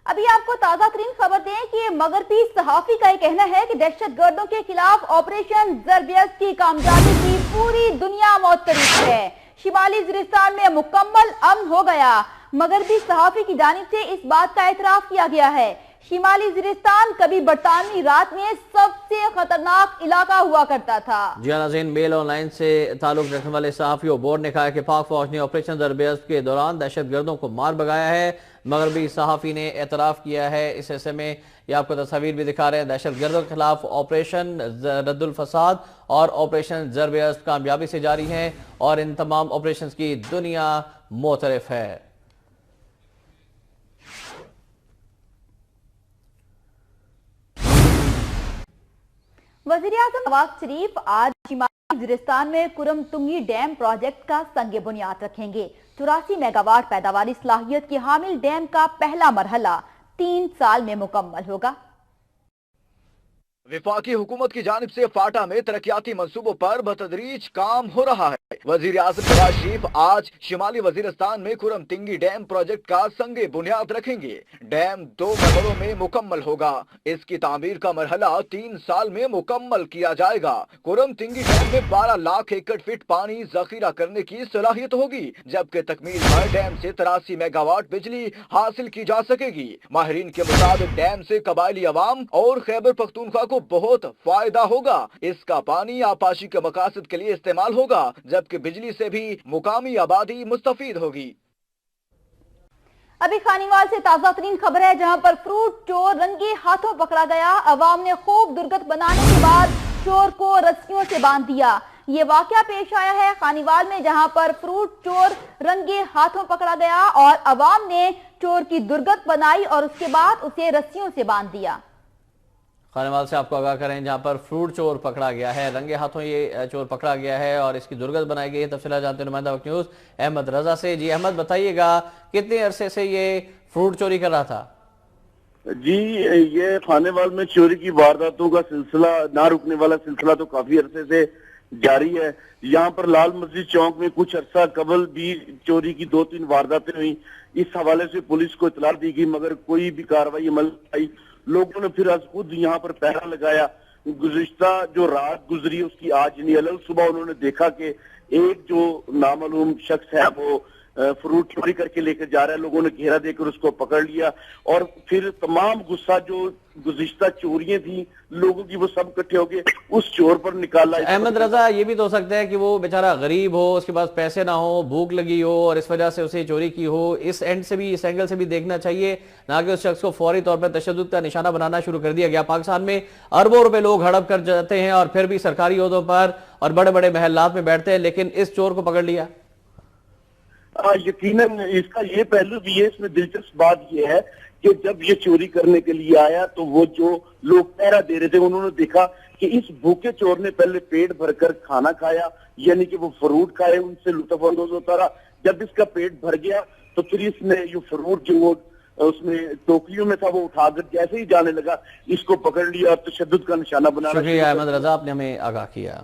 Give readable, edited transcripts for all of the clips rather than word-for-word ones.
ابھی آپ کو تازہ ترین خبر دیں کہ مغربی صحافی کا یہ کہنا ہے کہ دہشت گردوں کے خلاف آپریشن زربیست کی کامیابی کی پوری دنیا معترف ہے۔ شمالی وزیرستان میں مکمل امن ہو گیا۔ مغربی صحافی کی جانب سے اس بات کا اعتراف کیا گیا ہے۔ شمالی وزیرستان کبھی برطانوی راج میں سب سے خطرناک علاقہ ہوا کرتا تھا۔ جی ناظرین، میل آن لائن سے تعلق رکھنے والے صحافی و بورڈ نے کہا کہ پاک فوج نے آپریشن زربیست کے دوران دہشت گردوں کو مار بھگایا ہے۔ مغربی صحافی نے اعتراف کیا ہے۔ اس حصے میں یہ آپ کو تصاویر بھی دکھا رہے ہیں۔ دہشت گردوں کے خلاف آپریشن رد الفساد اور آپریشن زربیست کامیابی سے جاری ہیں اور ان تمام آپریشنز کی دنیا معترف ہے۔ وزیراعظم نواز شریف آج شمالی وزیرستان میں کرم تنگی ڈیم پروجیکٹ کا سنگ بنیاد رکھیں گے۔ 84 میگا واٹ پیداواری صلاحیت کے حامل ڈیم کا پہلا مرحلہ 3 سال میں مکمل ہوگا۔ وفاقی حکومت کی جانب سے فاٹا میں ترقیاتی منصوبوں پر بتدریج کام ہو رہا ہے۔ وزیر اعظم نواز شریف آج شمالی وزیرستان میں کرم تنگی ڈیم پروجیکٹ کا سنگ بنیاد رکھیں گے۔ ڈیم 2 مرحلوں میں مکمل ہوگا۔ اس کی تعمیر کا مرحلہ 3 سال میں مکمل کیا جائے گا۔ کرم تنگی ڈیم میں 12 لاکھ ایکڑ فٹ پانی ذخیرہ کرنے کی صلاحیت ہوگی، جبکہ تکمیل پر ڈیم سے 83 میگا واٹ بجلی حاصل کی جا سکے گی۔ ماہرین کے مطابق ڈیم سے قبائلی عوام اور خیبر پختونخوا کو بہت فائدہ ہوگا۔ اس کا پانی آبپاشی کے مقاصد کے لیے استعمال ہوگا، جبکہ بجلی سے بھی مقامی آبادی مستفید ہوگی۔ ابھی خانیوال سے تازہ ترین خبر ہے، جہاں پر فروٹ چور رنگے ہاتھوں پکڑا گیا۔ عوام نے خوب درگت بنانے کے بعد چور کو رسیوں سے باندھ دیا۔ یہ واقعہ پیش آیا ہے خانیوال میں، جہاں پر فروٹ چور رنگے ہاتھوں پکڑا گیا اور عوام نے چور کی درگت بنائی اور اس کے بعد اسے رسیوں سے باندھ دیا۔ خانیوال سے آپ کو آگاہ کریں، جہاں پر فروٹ چور پکڑا گیا ہے، رنگے ہاتھوں یہ چور پکڑا گیا ہے اور اس کی درگت بنائی گئی ہے۔ تفصیلات جانتے ہیں نمائندہ وقت نیوز احمد رضا سے۔ جی احمد، بتائیے گا کتنے عرصے سے یہ فروٹ چوری کر رہا تھا؟ جی، یہ خانیوال میں چوری کی وارداتوں کا سلسلہ نہ رکنے والا سلسلہ تو کافی عرصے سے جاری ہے۔ یہاں پر لال مسجد چوک میں کچھ عرصہ قبل بھی چوری کی 2-3 وارداتیں ہوئیں۔ اس حوالے سے پولیس کو اطلاع دی گئی، مگر کوئی بھی کارروائی عمل نہیں آئی۔ لوگوں نے پھر از خود یہاں پر پہرا لگایا۔ گزشتہ جو رات گزری اس کی آج نہیں، الگ صبح انہوں نے دیکھا کہ ایک جو نامعلوم شخص ہے وہ فروٹ چوری کر کے لے کر جا رہا ہے۔ لوگوں نے گھیرا دے کر اس کو پکڑ لیا اور پھر تمام غصہ جو گزشتہ چوریاں تھیں لوگوں کی وہ سب اکٹھے ہو گئے اس چور پر نکالا۔ احمد رضا، یہ بھی تو ہو سکتا ہے کہ وہ بیچارہ غریب ہو، اس کے پاس پیسے نہ ہو، بھوک لگی ہو اور اس وجہ سے اسے چوری کی ہو۔ اس اینڈ سے بھی، اس اینگل سے بھی دیکھنا چاہیے، نہ کہ اس شخص کو فوری طور پر تشدد کا نشانہ بنانا شروع کر دیا گیا۔ پاکستان میں اربوں روپے لوگ ہڑپ کر جاتے ہیں اور پھر بھی سرکاری عہدوں پر اور بڑے بڑے محلات میں بیٹھتے ہیں، لیکن اس چور کو پکڑ لیا۔ یقیناً اس کا یہ پہلو بھی ہے۔ اس میں دلچسپ بات یہ ہے کہ جب یہ چوری کرنے کے لیے آیا تو وہ جو لوگ پہرا دے رہے تھے انہوں نے دیکھا کہ اس بھوکے چور نے پہلے پیٹ بھر کر کھانا کھایا، یعنی کہ وہ فروٹ کھائے، ان سے لطف اندوز ہوتا رہا۔ جب اس کا پیٹ بھر گیا تو پھر اس نے یہ فروٹ جو وہ اس میں ٹوکریوں میں تھا وہ اٹھا کر جیسے ہی جانے لگا اس کو پکڑ لیا اور تشدد کا نشانہ بنانا۔ شکریہ احمد رضا، آپ نے ہمیں آگاہ کیا۔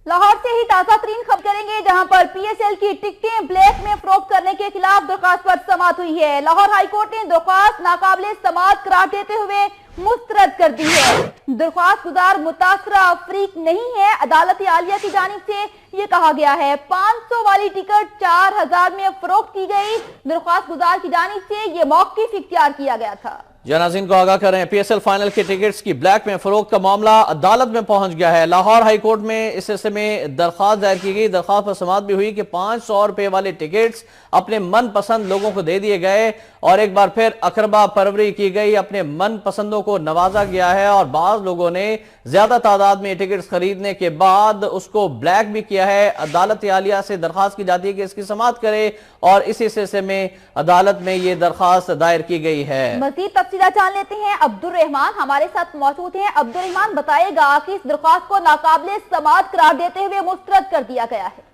لاہور سے ہی تازہ ترین خبر کریں گے، جہاں پر پی ایس ایل کی ٹکٹیں بلیک میں فروخت کرنے کے خلاف درخواست پر سماعت ہوئی ہے۔ لاہور ہائی کورٹ نے درخواست ناقابل سماعت قرار دیتے ہوئے مسترد کر دی ہے۔ درخواست گزار متاثرہ فریق نہیں ہے۔ عدالت عالیہ کی جانب سے یہ کہا گیا ہے 500 والی ٹکٹ 4000 میں فروخت کی گئی۔ درخواست گزار کی جانب سے یہ موقف اختیار کیا گیا تھا۔ ناظرین کو آگاہ کر رہے ہیں، پی ایس ایل فائنل کے ٹکٹس کی بلیک میں فروخت کا معاملہ عدالت میں پہنچ گیا ہے۔ لاہور ہائی کورٹ میں اس حصے میں درخواست دائر کی گئی۔ درخواست پر سماعت بھی ہوئی کہ 500 روپے والے ٹکٹس اپنے من پسند لوگوں کو دے دیے گئے اور ایک بار پھر اقربا پروری کی گئی، اپنے من پسندوں کو نوازا گیا ہے اور بعض لوگوں نے زیادہ تعداد میں ٹکٹس خریدنے کے بعد اس کو بلیک بھی کیا ہے۔ عدالت عالیہ سے درخواست کی جاتی ہے کہ اس کی سماعت کرے اور اسی حصے میں عدالت میں یہ درخواست دائر کی گئی ہے۔ مزید تفصیلات جان لیتے ہیں، عبدالرحمان ہمارے ساتھ موجود ہیں۔ عبدالرحمان، بتائے گا کہ اس درخواست کو ناقابل سماعت قرار دیتے ہوئے مسترد کر دیا گیا ہے۔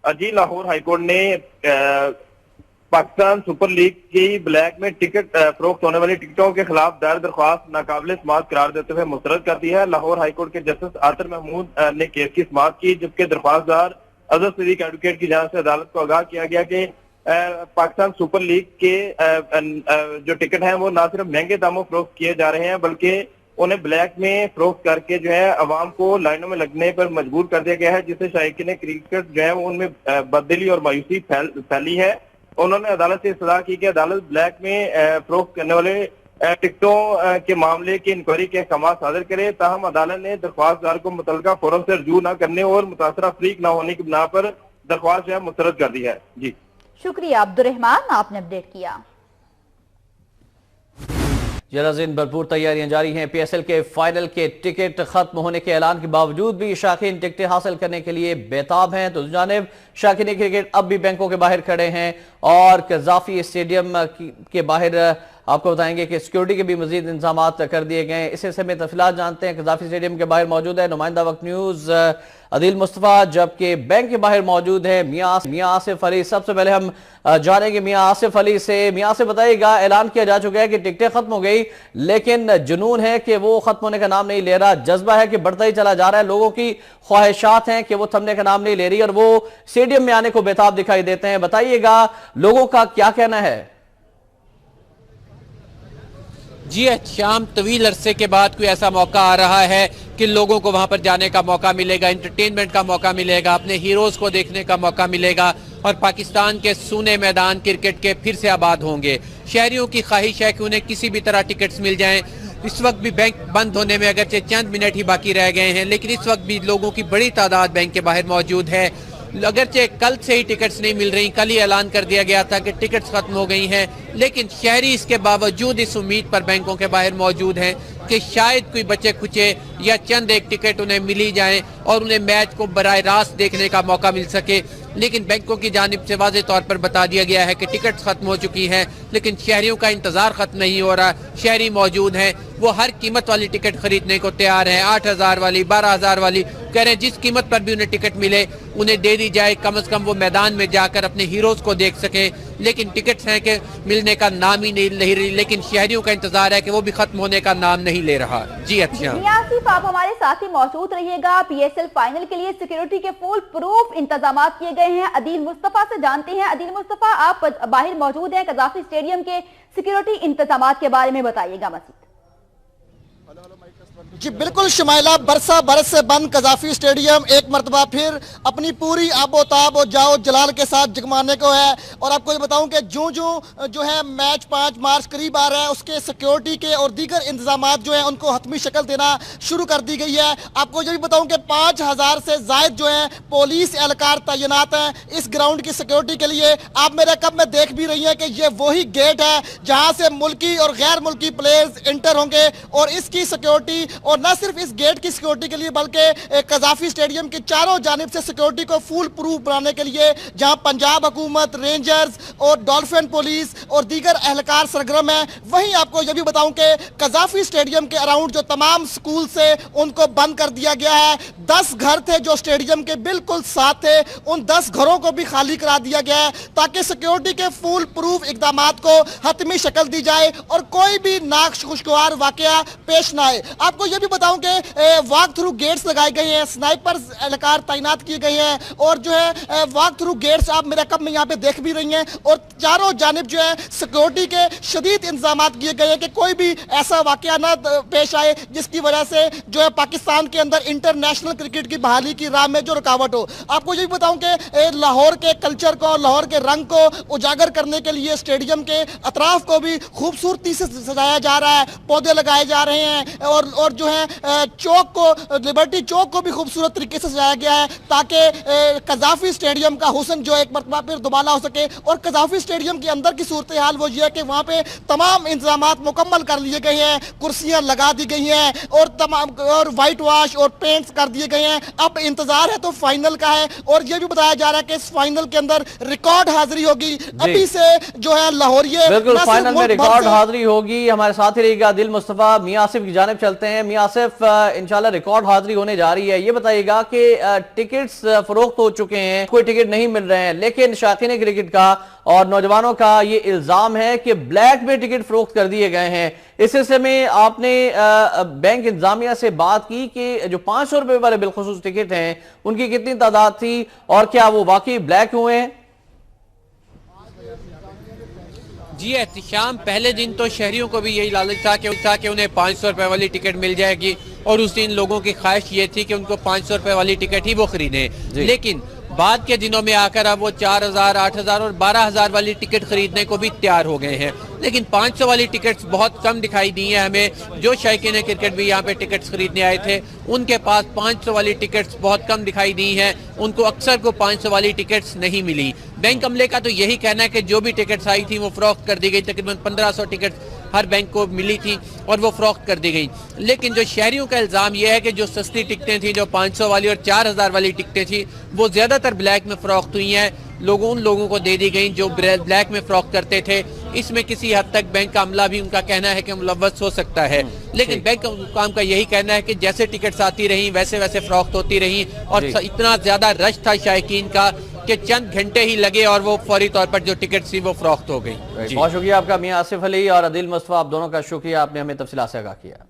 جی، لاہور ہائی کورٹ نے پاکستان سپر لیگ کی بلیک میں ٹکٹ فروخت ہونے والی ٹکٹوں کے خلاف دائر درخواست ناقابل سماعت قرار دیتے ہوئے مسترد کر دی ہے۔ لاہور ہائی کورٹ کے جسٹس عاطر محمود نے کیس کی سماعت کی، جبکہ درخواست دار अजहर सिद्दीक एडवोकेट की जानिब से अदालत को आगाह किया गया कि पाकिस्तान सुपर लीग के जो टिकट हैं वो ना सिर्फ महंगे दामों फरोख्त किए जा रहे हैं बल्कि उन्हें ब्लैक में फरोख्त करके जो है अवाम को लाइनों में लगने पर मजबूर कर दिया गया है, जिससे शायकीन क्रिकेट जो है उनमें बददिली और मायूसी फैली है। उन्होंने अदालत से इस्तदा की कि अदालत ब्लैक में फरोख्त करने वाले टिकटों के मामले की इंक्वायरी के अहकाम सादर करे। ताहम अदालत ने दरख्वास्तदार को मुतलका फोरम से रजू न करने और मुतासरा फरीक न होने की बिना पर दरख्वास्त जो है मुस्तरद कर दी है। जी शुक्रिया अब्दुर्रहमान, आपने अपडेट किया। जराजीन भरपूर तैयारियां जारी हैं। पीएसएल के फाइनल के टिकट खत्म होने के ऐलान के बावजूद भी शाकीन टिकटें हासिल करने के लिए बेताब हैं। तो जानिब शाकीन क्रिकेट अब भी बैंकों के बाहर खड़े हैं और कज़ाफी स्टेडियम के बाहर आपको बताएंगे कि सिक्योरिटी के भी मजीद इंतजाम कर दिए गए हैं। इस हिस्से में तफसीलात जानते हैं। कज़ाफी स्टेडियम के बाहर मौजूद है नुमाइंदा वक्त न्यूज़ अदील मुस्तफ़ा, जबकि बैंक के बाहर मौजूद है मियां आसिफ अली। सबसे पहले हम जानेंगे मियां आसिफ अली से। मियां आसिफ बताइएगा, ऐलान किया जा चुका है कि टिकटें खत्म हो गई, लेकिन जुनून है कि वो खत्म होने का नाम नहीं ले रहा, जज्बा है कि बढ़ता ही चला जा रहा है, लोगों की ख्वाहिशात हैं कि वो थमने का नाम नहीं ले रही और वो स्टेडियम में आने को बेताब दिखाई देते हैं। बताइएगा लोगों का क्या कहना है? जी शाम तवील अरसे के बाद कोई ऐसा मौका आ रहा है कि लोगों को वहां पर जाने का मौका मिलेगा, एंटरटेनमेंट का मौका मिलेगा, अपने हीरोज को देखने का मौका मिलेगा और पाकिस्तान के सूने मैदान क्रिकेट के फिर से आबाद होंगे। शहरियों की ख्वाहिश है कि उन्हें किसी भी तरह टिकट्स मिल जाएं। इस वक्त भी बैंक बंद होने में अगरचे चंद मिनट ही बाकी रह गए हैं, लेकिन इस वक्त भी लोगों की बड़ी तादाद बैंक के बाहर मौजूद है। अगरचे कल से ही टिकट्स नहीं मिल रही, कल ही ऐलान कर दिया गया था कि टिकट्स खत्म हो गई हैं, लेकिन शहरी इसके बावजूद इस उम्मीद पर बैंकों के बाहर मौजूद हैं कि शायद कोई बच्चे खुचे या चंद एक टिकट उन्हें मिली जाए और उन्हें मैच को बराह रास्त देखने का मौका मिल सके। लेकिन बैंकों की जानिब से वाज़ेह तौर पर बता दिया गया है कि टिकट्स खत्म हो चुकी हैं, लेकिन शहरियों का इंतजार खत्म नहीं हो रहा। शहरी मौजूद हैं, वो हर कीमत वाली टिकट खरीदने को तैयार हैं, 8,000 वाली, 12,000 वाली, कह रहे हैं जिस कीमत पर भी उन्हें टिकट मिले उन्हें दे दी जाए, कम से कम वो मैदान में जाकर अपने हीरोज को देख सकें। लेकिन टिकट्स हैं कि मिलने का नाम ही नहीं ले रही, लेकिन शहरियों का इंतजार है कि वो भी खत्म होने का नाम नहीं ले रहा। जी अच्छा आसिफ, आप हमारे साथ ही मौजूद रहिएगा। पीएसएल फाइनल के लिए सिक्योरिटी के फुल प्रूफ इंतजाम किए गए हैं। अदील मुस्तफा से जानते हैं। अदील मुस्तफा, आप बाहर मौजूद हैं, कज़ाफी स्टेडियम के सिक्योरिटी इंतजाम के बारे में बताइएगा मज़ीद। जी बिल्कुल शुमाइला, बरसा बरस से बंद कज़ाफी स्टेडियम एक मरतबा फिर अपनी पूरी आबोताब और जाओ जलाल के साथ जगमाने को है। और आपको ये बताऊं कि जो है मैच 5 मार्च करीब आ रहा है, उसके सिक्योरिटी के और दीगर इंतजाम जो है उनको हतमी शक्ल देना शुरू कर दी गई है। आपको ये भी बताऊं कि 5,000 से जायद जो है पुलिस एहलकार तैनात हैं इस ग्राउंड की सिक्योरिटी के लिए। आप मेरे कब में देख भी रही हैं कि ये वही गेट है जहाँ से मुल्की और गैर मुल्की प्लेयर्स इंटर होंगे और इसकी सिक्योरिटी, और न सिर्फ इस गेट की सिक्योरिटी के लिए बल्कि कज़ाफी स्टेडियम की चारों जानिब से सिक्योरिटी को फुल प्रूफ बनाने के लिए जहां पंजाब हुकूमत, रेंजर्स और डॉल्फिन पुलिस और दीगर एहलकार सरगर्म है। वहीं आपको यह भी बताऊं कि कज़ाफी स्टेडियम के अराउंड जो तमाम स्कूल से उनको बंद कर दिया गया है। 10 घर थे जो स्टेडियम के बिल्कुल साथ थे, उन 10 घरों को भी खाली करा दिया गया है ताकि सिक्योरिटी के फुल प्रूफ इकदाम को हतमी शक्ल दी जाए और कोई भी नाखुशगवार वाकया पेश ना आए। आपको यह भी बताऊं कि वॉक थ्रू गेट्स लगाए गए हैं, स्नाइपर एहलकार तैनात किए गए हैं और जो है वॉक थ्रू गेट्स आप मेरे कब में यहाँ पे देख भी रही हैं और चारों जानिब जो है सिक्योरिटी के शदीद इंतजाम किए गए हैं कि कोई भी ऐसा वाकया ना पेश आए जिसकी वजह से जो है पाकिस्तान के अंदर इंटरनेशनल क्रिकेट की बहाली की राह में जो रुकावट हो। आपको ये भी बताऊं कि लाहौर के कल्चर को, लाहौर के रंग को उजागर करने के लिए स्टेडियम के अतराफ को भी खूबसूरती से सजाया जा रहा है, पौधे लगाए जा रहे हैं और जो है चौक को, लिबर्टी चौक को भी खूबसूरत तरीके से सजाया गया है ताकि कज़ाफी स्टेडियम का हुस्न जो एक मरतबा फिर दोबारा हो सके। और कज़ाफी स्टेडियम के अंदर की सूरत हाल वो ये है कि वहाँ पे तमाम इंतजाम मुकम्मल कर लिए गए हैं, कुर्सियाँ लगा दी गई हैं और तमाम और वाइट वॉश और पेंट्स कर दिए गए हैं। अब इंतजार है तो फाइनल का है और ये भी बताया जा रहा है कि इस फाइनल के अंदर रिकॉर्ड हाजिरी होगी। अभी से जो है लाहौरिये बिल्कुल फाइनल में रिकॉर्ड हाजिरी होगी। हमारे साथ ही रहेगा दिल मुस्तफा। मियां आसिफ की जानिब चलते हैं। मियां आसिफ, इंशाल्लाह रिकॉर्ड हाजिरी होने जा रही है। ये बताइएगा कि टिकट्स फरोख्त हो चुके हैं, कोई टिकट नहीं मिल रहे हैं, लेकिन शौकीन क्रिकेट का और नौजवानों का ये इल्जाम है कि ब्लैक में टिकट फरोख्त कर दिए गए हैं। इस सिलसिले में आपने बैंक इंतजामिया से बात की कि जो 500 रुपए वाले बिलखुसूस टिकट हैं उनकी कितनी तादाद थी और क्या वो वाकई ब्लैक हुए हैं? जी एहतिशाम, पहले दिन तो शहरियों को भी यही लालच था कि उन्हें 500 रुपए वाली टिकट मिल जाएगी और उस दिन लोगों की ख्वाहिश ये थी कि उनको 500 रुपए वाली टिकट ही वो खरीदें। लेकिन बाद के दिनों में आकर अब वो 4000, 8000 और 12000 वाली टिकट खरीदने को भी तैयार हो गए हैं। लेकिन 500 वाली टिकट्स बहुत कम दिखाई दी हैं हमें। जो शौकीन क्रिकेट भी यहाँ पे टिकट्स खरीदने आए थे उनके पास 500 वाली टिकट्स बहुत कम दिखाई दी हैं। उनको अक्सर को 500 वाली टिकट्स नहीं मिली। बैंक अमले का तो यही कहना है कि जो भी टिकट्स आई थी वो फरोख्त कर दी गई। तकरीबन 1500 टिकट्स हर बैंक को मिली थी और वो फरोख्त कर दी गई। लेकिन जो शहरियों का इल्ज़ाम यह है कि जो सस्ती टिकटें थी, जो 500 वाली और 4000 वाली टिकटें थी, वो ज़्यादातर ब्लैक में फरोख्त हुई हैं। उन लोगों को दे दी गई जो ब्लैक में फरोख्त करते थे। इसमें किसी हद तक बैंक का अमला भी उनका कहना है कि मुलव्वस हो सकता है। लेकिन बैंक हुकाम का यही कहना है कि जैसे टिकट्स आती रही वैसे वैसे फरोख्त होती रही और इतना ज़्यादा रश था शायकीन का कि चंद घंटे ही लगे और वो फौरी तौर पर जो टिकट थी वो फरोख्त हो गई। बहुत शुक्रिया आपका मियां आसिफ अली और आदिल मुस्तफा, आप दोनों का शुक्रिया, आपने हमें तफसीलात से आगाह किया।